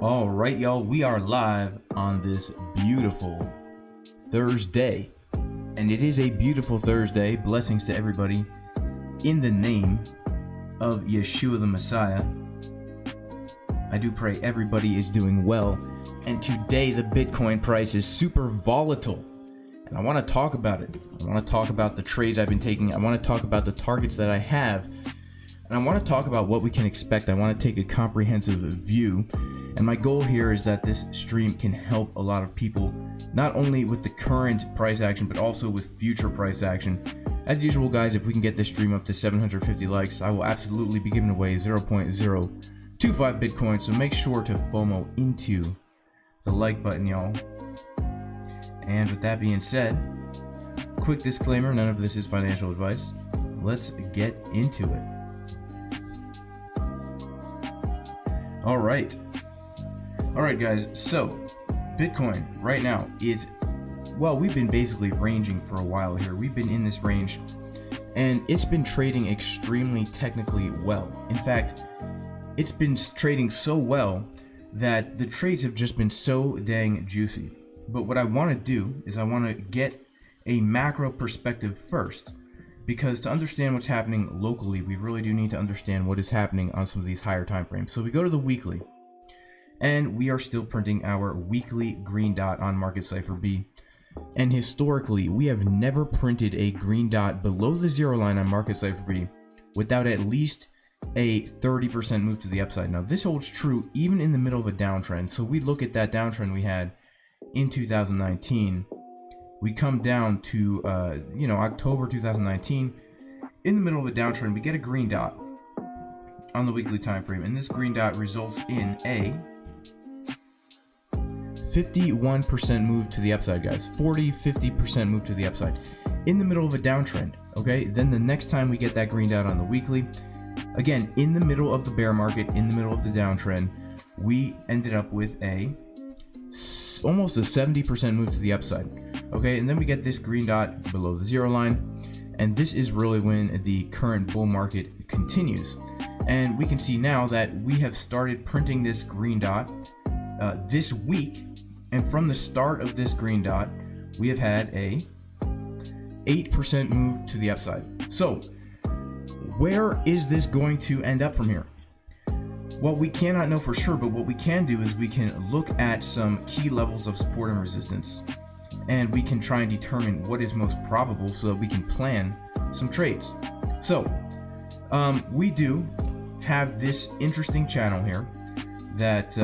All right, y'all, we are live on this beautiful Thursday, and it is a beautiful Thursday. Blessings to everybody in the name of Yeshua the Messiah. I do pray everybody is doing well, and today the Bitcoin price is super volatile, and I want to talk about it. I want to talk about the trades I've been taking. I want to talk about the targets that I have, and I want to talk about what we can expect. I want to take a comprehensive view. And my goal here is that this stream can help a lot of people, not only with the current price action, but also with future price action. As usual, guys, if we can get this stream up to 750 likes, I will absolutely be giving away 0.025 Bitcoin. So make sure to FOMO into the like button, y'all. And with that being said, quick disclaimer, none of this is financial advice. Let's get into it. All right, guys, so Bitcoin right now is, well, we've been basically ranging for a while here. We've been in this range, and it's been trading extremely technically well. In fact, it's been trading so well that the trades have just been so dang juicy. But what I want to do is I want to get a macro perspective first, because to understand what's happening locally, we really do need to understand what is happening on some of these higher time frames. So we go to the weekly, and we are still printing our weekly green dot on Market Cipher B. And historically, we have never printed a green dot below the zero line on Market Cipher B without at least a 30% move to the upside. Now, this holds true even in the middle of a downtrend. So we look at that downtrend we had in 2019. We come down to, October 2019. In the middle of a downtrend, we get a green dot on the weekly time frame, and this green dot results in a 51% move to the upside, guys. 50% move to the upside in the middle of a downtrend. Okay, then the next time we get that green dot on the weekly, again in the middle of the bear market, in the middle of the downtrend, we ended up with almost a 70% move to the upside. Okay, and then we get this green dot below the zero line, and this is really when the current bull market continues. And we can see now that we have started printing this green dot this week, and from the start of this green dot, we have had a 8% move to the upside. So where is this going to end up from here? Well, we cannot know for sure, but what we can do is we can look at some key levels of support and resistance, and we can try and determine what is most probable so that we can plan some trades. So we do have this interesting channel here that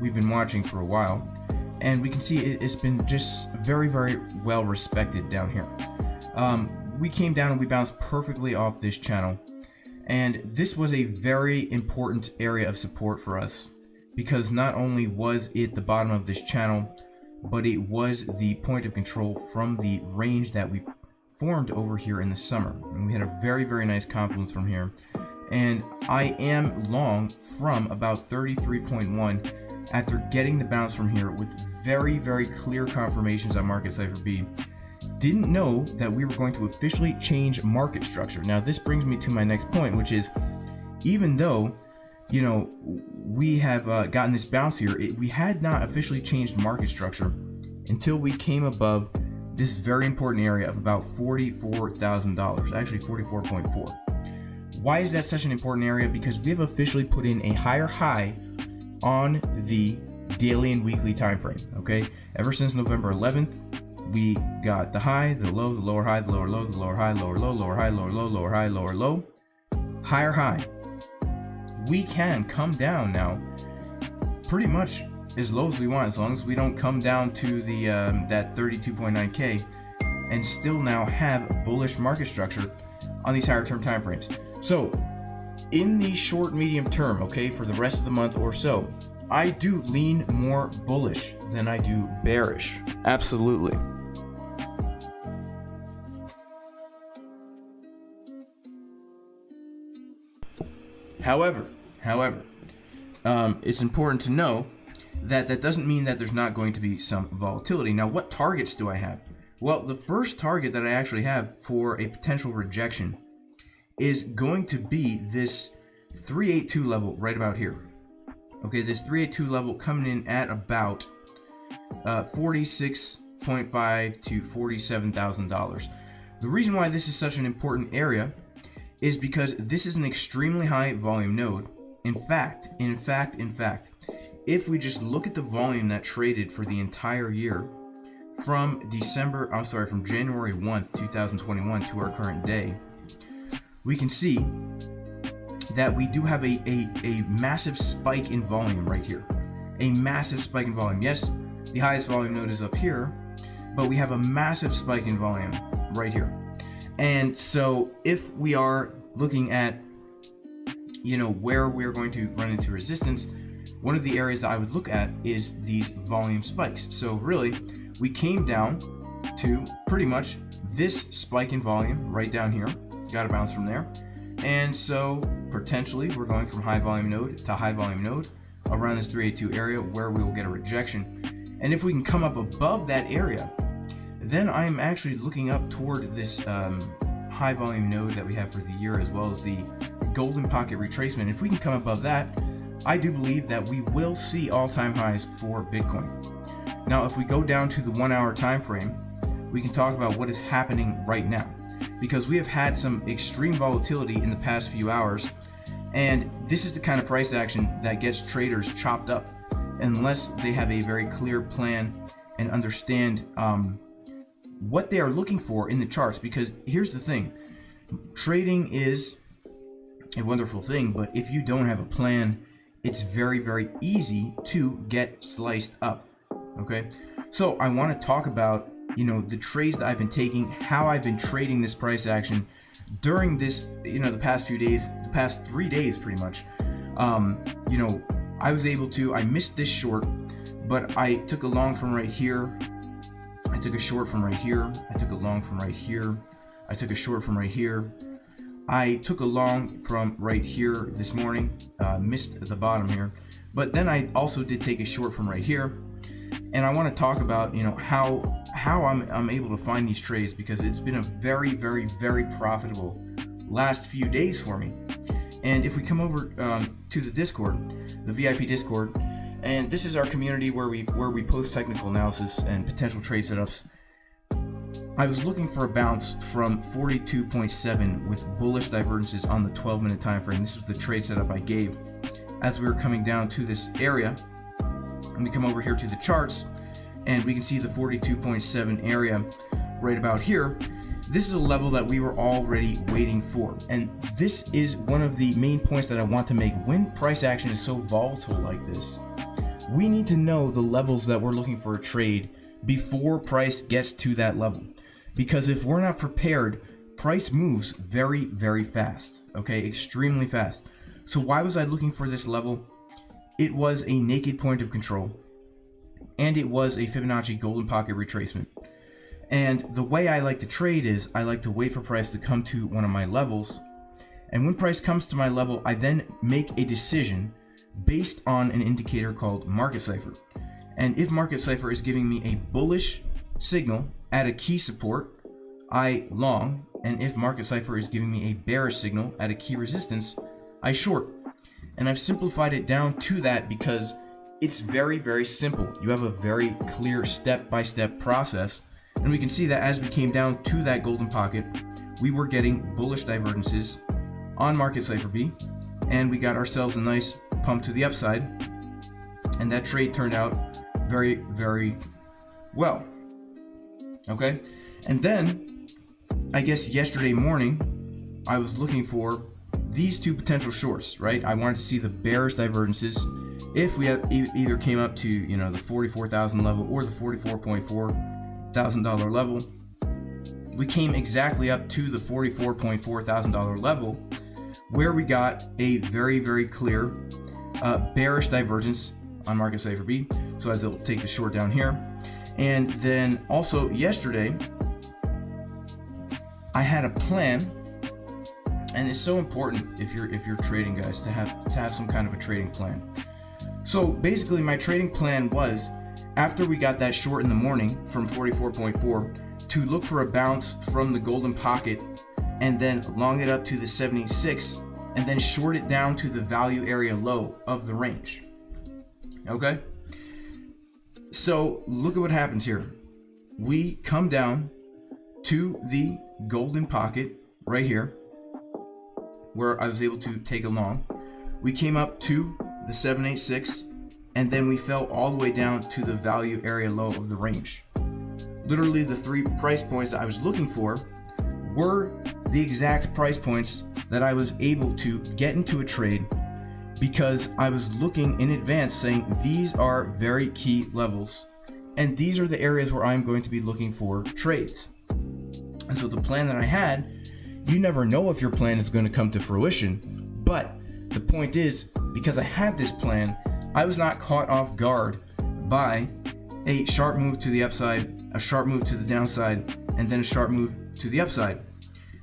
we've been watching for a while, and we can see it's been just very, very well respected down here. We came down and we bounced perfectly off this channel, and this was a very important area of support for us, because not only was it the bottom of this channel, but it was the point of control from the range that we formed over here in the summer. And we had a very, very nice confluence from here. And I am long from about 33.1 after getting the bounce from here with very, very clear confirmations on Market Cipher B. Didn't know that we were going to officially change market structure. Now, this brings me to my next point, which is, even though, you know, we have gotten this bounce here, we had not officially changed market structure until we came above this very important area of about $44,000, actually 44.4. Why is that such an important area? Because we have officially put in a higher high on the daily and weekly time frame. Okay, ever since November 11th, we got the high, the low, the lower high, the lower low, the lower high, lower low, lower high, lower low, lower high, lower low, higher high. We can come down now pretty much as low as we want, as long as we don't come down to the that 32.9K, and still now have bullish market structure on these higher term time frames. So in the short medium term, okay, for the rest of the month or so, I do lean more bullish than I do bearish. Absolutely. However, it's important to know that that doesn't mean that there's not going to be some volatility. Now, what targets do I have? Well, the first target that I actually have for a potential rejection is going to be this 382 level right about here. Okay, this 382 level coming in at about $46.5 to $47,000. The reason why this is such an important area is because this is an extremely high volume node. In fact, if we just look at the volume that traded for the entire year from January 1st, 2021 to our current day, we can see that we do have a massive spike in volume right here. A massive spike in volume. Yes, the highest volume node is up here, but we have a massive spike in volume right here. And so if we are looking at, you know, where we're going to run into resistance, one of the areas that I would look at is these volume spikes. So really, we came down to pretty much this spike in volume right down here. Got to bounce from there. And so potentially we're going from high volume node to high volume node around this 382 area where we will get a rejection. And if we can come up above that area, then I'm actually looking up toward this high volume node that we have for the year, as well as the golden pocket retracement. If we can come above that, I do believe that we will see all-time highs for Bitcoin. Now, if we go down to the 1 hour time frame, we can talk about what is happening right now, because we have had some extreme volatility in the past few hours, and this is the kind of price action that gets traders chopped up unless they have a very clear plan and understand what they are looking for in the charts. Because here's the thing, trading is a wonderful thing, but if you don't have a plan, it's very, very easy to get sliced up. Okay, so I want to talk about, you know, the trades that I've been taking, how I've been trading this price action during this, you know, the past few days, the past 3 days pretty much. You know, I missed this short, but I took a long from right here, I took a short from right here, I took a long from right here, I took a short from right here, I took a long from right here this morning, missed the bottom here, but then I also did take a short from right here. And I want to talk about, you know, how I'm able to find these trades, because it's been a very, very, very profitable last few days for me. And if we come over to the Discord, the VIP Discord, and this is our community where we post technical analysis and potential trade setups. I was looking for a bounce from 42.7 with bullish divergences on the 12-minute time frame. This is the trade setup I gave as we were coming down to this area. And we come over here to the charts, and we can see the 42.7 area right about here. This is a level that we were already waiting for, and this is one of the main points that I want to make. When price action is so volatile like this, we need to know the levels that we're looking for a trade before price gets to that level, because if we're not prepared, price moves very, very fast. Okay, extremely fast. So why was I looking for this level? It was a naked point of control, and it was a Fibonacci golden pocket retracement. And the way I like to trade is I like to wait for price to come to one of my levels, and when price comes to my level, I then make a decision based on an indicator called market cipher. And if market cipher is giving me a bullish signal at a key support, I long, and if market cipher is giving me a bearish signal at a key resistance, I short. And I've simplified it down to that because it's very, very simple. You have a very clear step-by-step process, and we can see that as we came down to that golden pocket, we were getting bullish divergences on market cipher B, and we got ourselves a nice pump to the upside, and that trade turned out very, very well. Okay, and then I guess yesterday morning I was looking for these two potential shorts, right? I wanted to see the bearish divergences if we either came up to, you know, the 44,000 level or the $44.4 thousand level. We came exactly up to the $44.4 thousand level, where we got a very, very clear bearish divergence on market cipher B. So as it'll take the short down here, and then also yesterday I had a plan. And it's so important if you're trading, guys, to have some kind of a trading plan. So basically my trading plan was, after we got that short in the morning from 44.4, to look for a bounce from the golden pocket and then long it up to the 76 and then short it down to the value area low of the range. Okay, so look at what happens here. We come down to the golden pocket right here, where I was able to take a long. We came up to the 786, and then we fell all the way down to the value area low of the range. Literally, the 3 price points that I was looking for were the exact price points that I was able to get into a trade, because I was looking in advance saying these are very key levels, and these are the areas where I'm going to be looking for trades. And so the plan that I had, you never know if your plan is going to come to fruition, but the point is, because I had this plan, I was not caught off guard by a sharp move to the upside, a sharp move to the downside, and then a sharp move to the upside,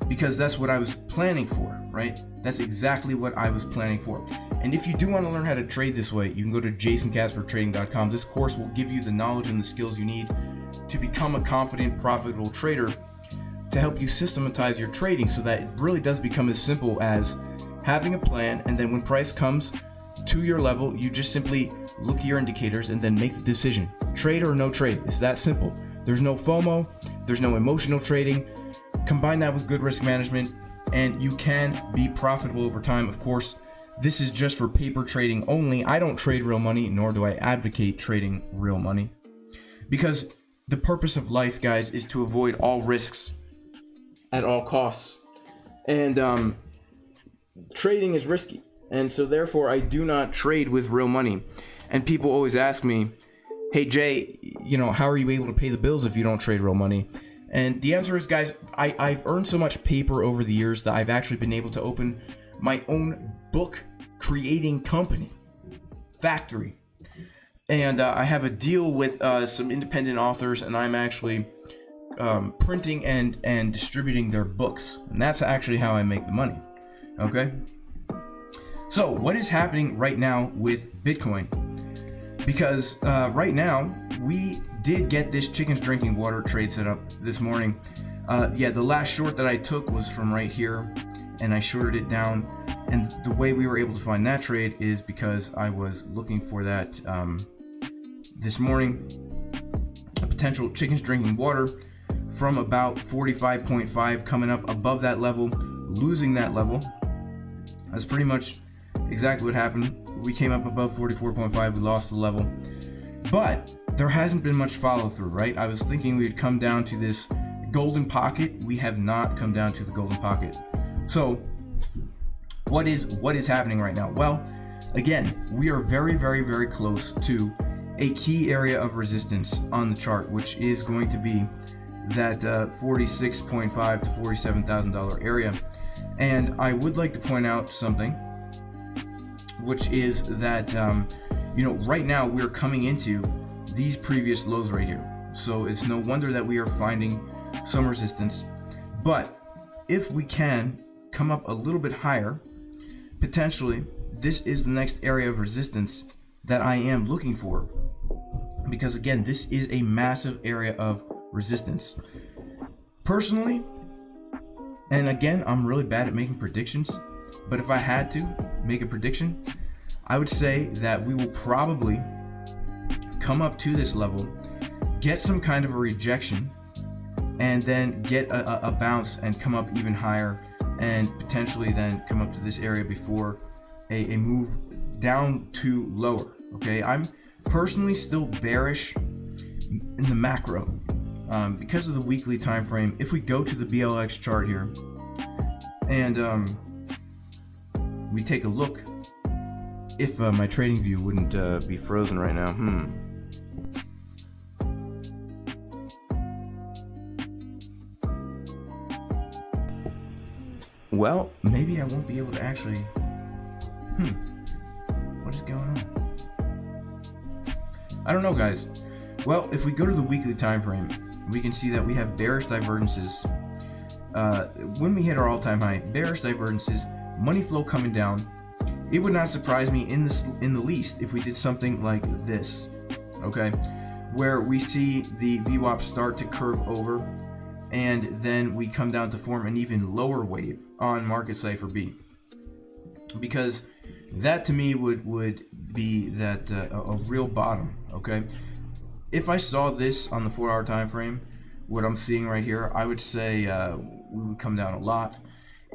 because that's what I was planning for, right? That's exactly what I was planning for. And if you do want to learn how to trade this way, you can go to jasoncaspertrading.com. This course will give you the knowledge and the skills you need to become a confident, profitable trader, to help you systematize your trading so that it really does become as simple as having a plan, and then when price comes to your level, you just simply look at your indicators and then make the decision. Trade or no trade. It's that simple. There's no FOMO, there's no emotional trading. Combine that with good risk management, and you can be profitable over time. Of course, this is just for paper trading only. I don't trade real money, nor do I advocate trading real money, because the purpose of life, guys, is to avoid all risks at all costs. And trading is risky, and so therefore I do not trade with real money. And people always ask me, hey Jay, how are you able to pay the bills if you don't trade real money? And the answer is, guys, I've earned so much paper over the years that I've actually been able to open my own book creating company, factory. And I have a deal with some independent authors, and I'm actually printing and distributing their books. And that's actually how I make the money. Okay? So what is happening right now with Bitcoin? Because right now, we did get this chickens drinking water trade set up this morning. The last short that I took was from right here, and I shorted it down. And the way we were able to find that trade is because I was looking for that this morning, a potential chickens drinking water from about 45.5 coming up above that level, losing that level. That's pretty much exactly what happened. We came up above 44.5, we lost the level. But there hasn't been much follow through, right? I was thinking we'd come down to this golden pocket. We have not come down to the golden pocket. So what is happening right now? Well, again, we are very, very, very close to a key area of resistance on the chart, which is going to be that $46.5 to $47,000 area. And I would like to point out something, which is that right now we're coming into these previous lows right here. So it's no wonder that we are finding some resistance. But if we can come up a little bit higher, potentially this is the next area of resistance that I am looking for, because again, this is a massive area of resistance. Personally, and again, I'm really bad at making predictions, but if I had to make a prediction, I would say that we will probably come up to this level, get some kind of a rejection, and then get a bounce and come up even higher, and potentially then come up to this area before a move down to lower. Okay, I'm personally still bearish in the macro because of the weekly time frame. If we go to the BLX chart here and we take a look, if my trading view wouldn't be frozen right now. Well, maybe I won't be able to actually. What is going on? I don't know, guys. Well, if we go to the weekly time frame, we can see that we have bearish divergences. When we hit our all-time high, bearish divergences, money flow coming down. It would not surprise me in the least if we did something like this, okay, where we see the VWAP start to curve over, and then we come down to form an even lower wave on market Cipher B. Because That to me would be that a real bottom. Okay, if I saw this on the 4-hour time frame, what I'm seeing right here, I would say we would come down a lot.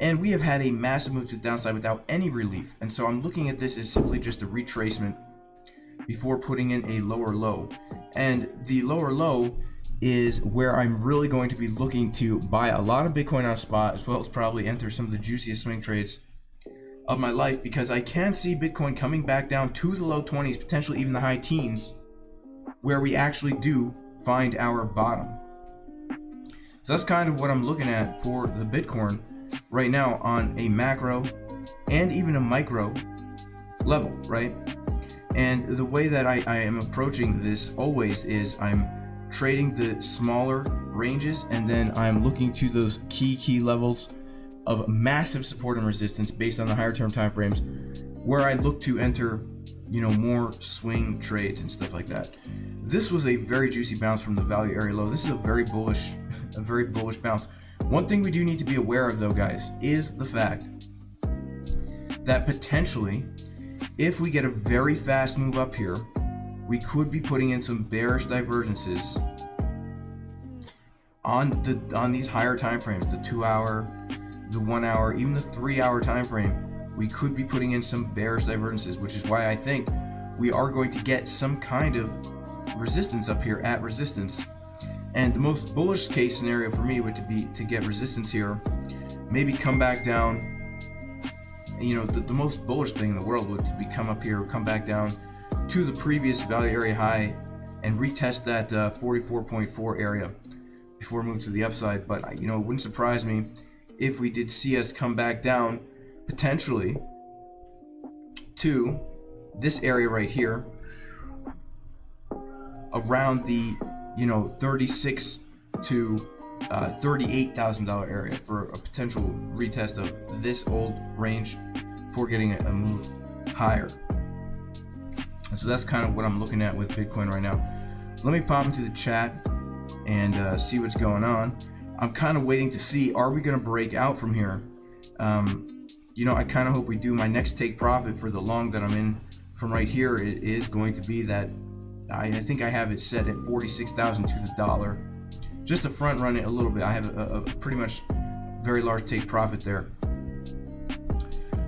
And we have had a massive move to the downside without any relief. And so I'm looking at this as simply just a retracement before putting in a lower low. And the lower low is where I'm really going to be looking to buy a lot of Bitcoin on spot, as well as probably enter some of the juiciest swing trades of my life, because I can see Bitcoin coming back down to the low 20s, potentially even the high teens, where we actually do find our bottom. So that's kind of what I'm looking at for the Bitcoin right now on a macro and even a micro level, right? And the way that I am approaching this always is I'm trading the smaller ranges, and then I'm looking to those key levels of massive support and resistance based on the higher term time frames, where I look to enter, you know, more swing trades and stuff like that. This was a very juicy bounce from the value area low. This is a very bullish bounce. One thing we do need to be aware of though, guys, is the fact that potentially, if we get a very fast move up here, we could be putting in some bearish divergences on these higher time frames, the 2-hour, the 1-hour, even the 3-hour time frame. We could be putting in some bearish divergences, which is why I think we are going to get some kind of resistance up here at resistance. And the most bullish case scenario for me would be to get resistance here, maybe come back down. You know, the most bullish thing in the world would be come up here, come back down to the previous value area high and retest that 44.4 area before moving to the upside. But, you know, it wouldn't surprise me if we did see us come back down potentially to this area right here, around the, you know, $36,000 to $38,000 area for a potential retest of this old range for getting a move higher. So that's kind of what I'm looking at with Bitcoin right now. Let me pop into the chat and see what's going on. I'm kind of waiting to see, are we going to break out from here? You know, I kind of hope we do. My next take profit for the long that I'm in from right here is going to be that I think I have it set at 46,000 to the dollar. Just to front run it a little bit, I have a pretty much very large take profit there.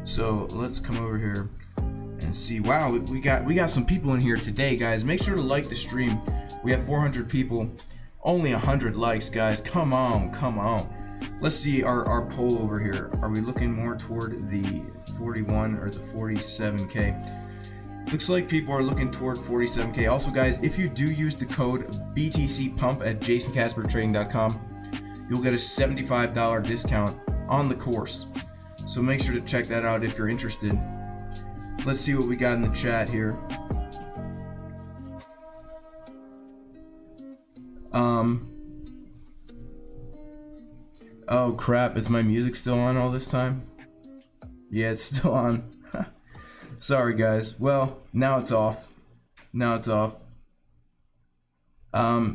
So let's come over here and see. Wow, we got some people in here today, guys. Make sure to like the stream. We have 400 people, only 100 likes, guys. Come on. Let's see our poll over here. Are we looking more toward the 41 or the 47K? Looks like people are looking toward 47K. Also, guys, if you do use the code BTCPump at jasoncaspertrading.com, you'll get a $75 discount on the course. So make sure to check that out if you're interested. Let's see what we got in the chat here. Oh crap, is my music still on all this time? Yeah, it's still on. Sorry guys. Well, now it's off.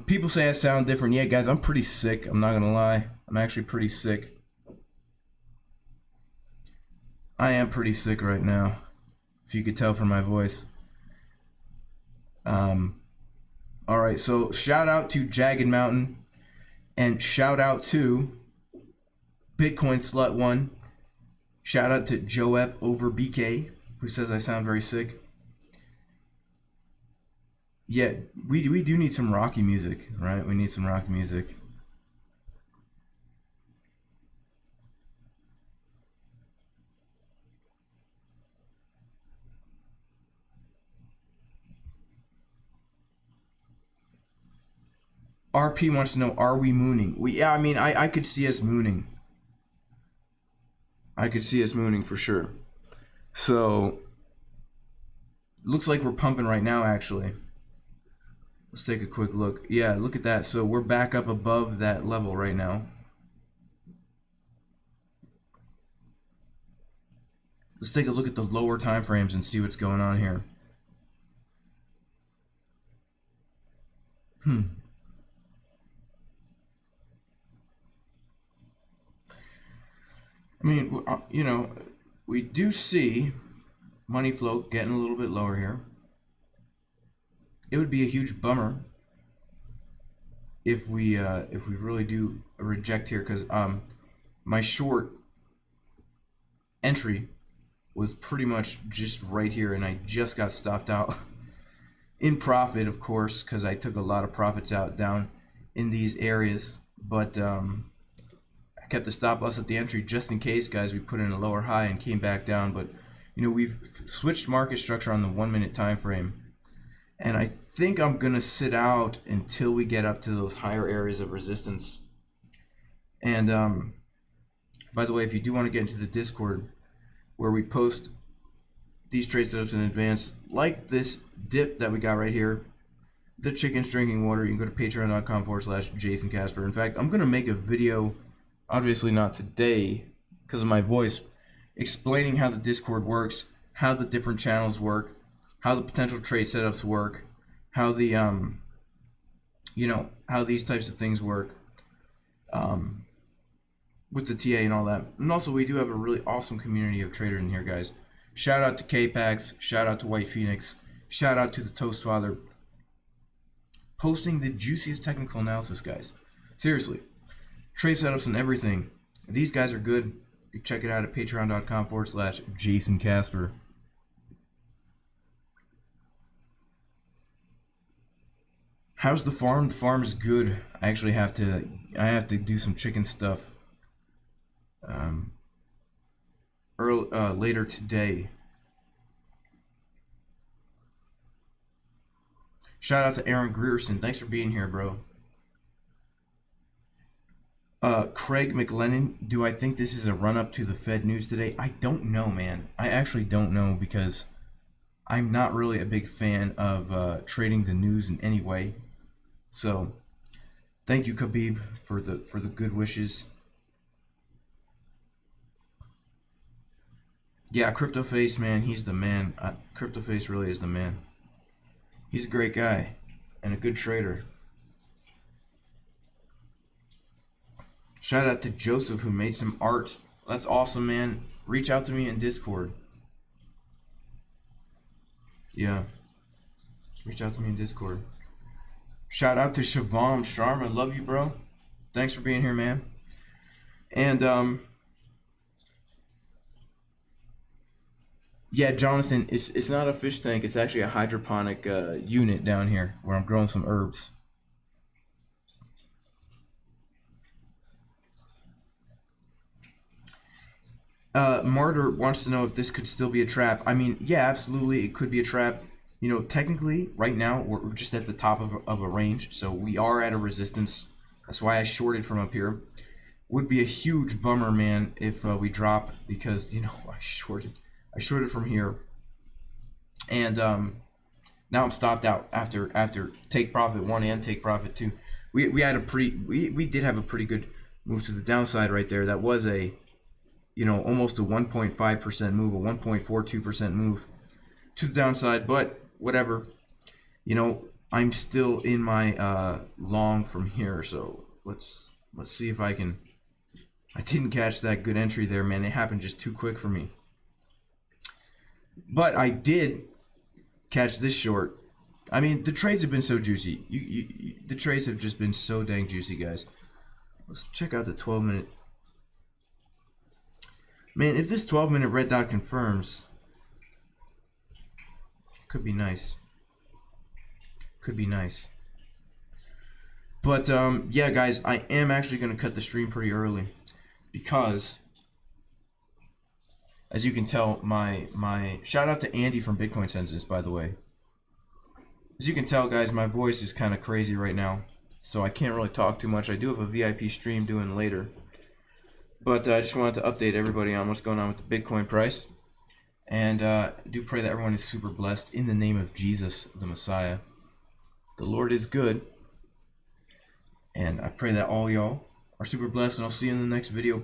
People say I sound different. Yeah guys, I'm pretty sick. I'm not gonna lie. I'm actually pretty sick. I am pretty sick right now, if you could tell from my voice. Alright, so shout out to Jagged Mountain, and shout out to Bitcoin Slut 1. Shout out to Joep over BK, who says I sound very sick. Yeah, we do need some rocky music, right? We need some rocky music. RP wants to know, are we mooning? Yeah, I mean, I could see us mooning. I could see us mooning for sure. So, looks like we're pumping right now, actually. Let's take a quick look. Yeah, look at that. So, we're back up above that level right now. Let's take a look at the lower time frames and see what's going on here. I mean, you know, we do see money flow getting a little bit lower here. It would be a huge bummer if we really do reject here, because my short entry was pretty much just right here, and I just got stopped out in profit, of course, because I took a lot of profits out down in these areas. But I kept the stop loss at the entry just in case, guys. We put in a lower high and came back down, but you know, we've switched market structure on the 1 minute time frame, and I think I'm gonna sit out until we get up to those higher areas of resistance. And by the way, if you do want to get into the Discord where we post these trade setups in advance, like this dip that we got right here, the chicken's drinking water, you can go to patreon.com/Jason Casper. In fact, I'm gonna make a video, obviously not today because of my voice, explaining how the Discord works, how the different channels work, how the potential trade setups work, how the you know, how these types of things work with the TA and all that. And also, we do have a really awesome community of traders in here, guys. Shout out to KPAX, shout out to White Phoenix, shout out to the Toast Father, posting the juiciest technical analysis, guys. Seriously, trade setups and everything. These guys are good. You check it out at patreon.com/Jason Casper. How's the farm? The farm is good. I actually have to do some chicken stuff later today. Shout out to Aaron Grierson. Thanks for being here, bro. Craig McLennan, do I think this is a run-up to the Fed news today? I don't know, man. I actually don't know, because I'm not really a big fan of trading the news in any way. So, thank you, Khabib, for the good wishes. Yeah, CryptoFace, man, he's the man. CryptoFace really is the man. He's a great guy and a good trader. Shout out to Joseph, who made some art. That's awesome, man. Reach out to me in Discord. Yeah. Reach out to me in Discord. Shout out to Shivam Sharma. Love you, bro. Thanks for being here, man. And yeah, Jonathan, it's not a fish tank. It's actually a hydroponic unit down here where I'm growing some herbs. Martyr wants to know if this could still be a trap. I mean, yeah, absolutely, it could be a trap. You know, technically, right now, we're just at the top of a range, so we are at a resistance. That's why I shorted from up here. Would be a huge bummer, man, if we drop, because, you know, I shorted from here. And now I'm stopped out after take profit 1 and take profit 2. We did have a pretty good move to the downside right there. That was a, you know, almost a 1.5% move, a 1.42% move to the downside, but whatever. You know, I'm still in my long from here, so let's see if I can. I didn't catch that good entry there, man. It happened just too quick for me. But I did catch this short. I mean, the trades have been so juicy. The trades have just been so dang juicy, guys. Let's check out the 12-minute. Man, if this 12-minute red dot confirms, could be nice. Could be nice. But yeah, guys, I am actually going to cut the stream pretty early because, as you can tell, my shout out to Andy from Bitcoin Census, by the way. As you can tell, guys, my voice is kind of crazy right now, so I can't really talk too much. I do have a VIP stream doing later. But I just wanted to update everybody on what's going on with the Bitcoin price. And I do pray that everyone is super blessed in the name of Jesus, the Messiah. The Lord is good. And I pray that all y'all are super blessed, and I'll see you in the next video.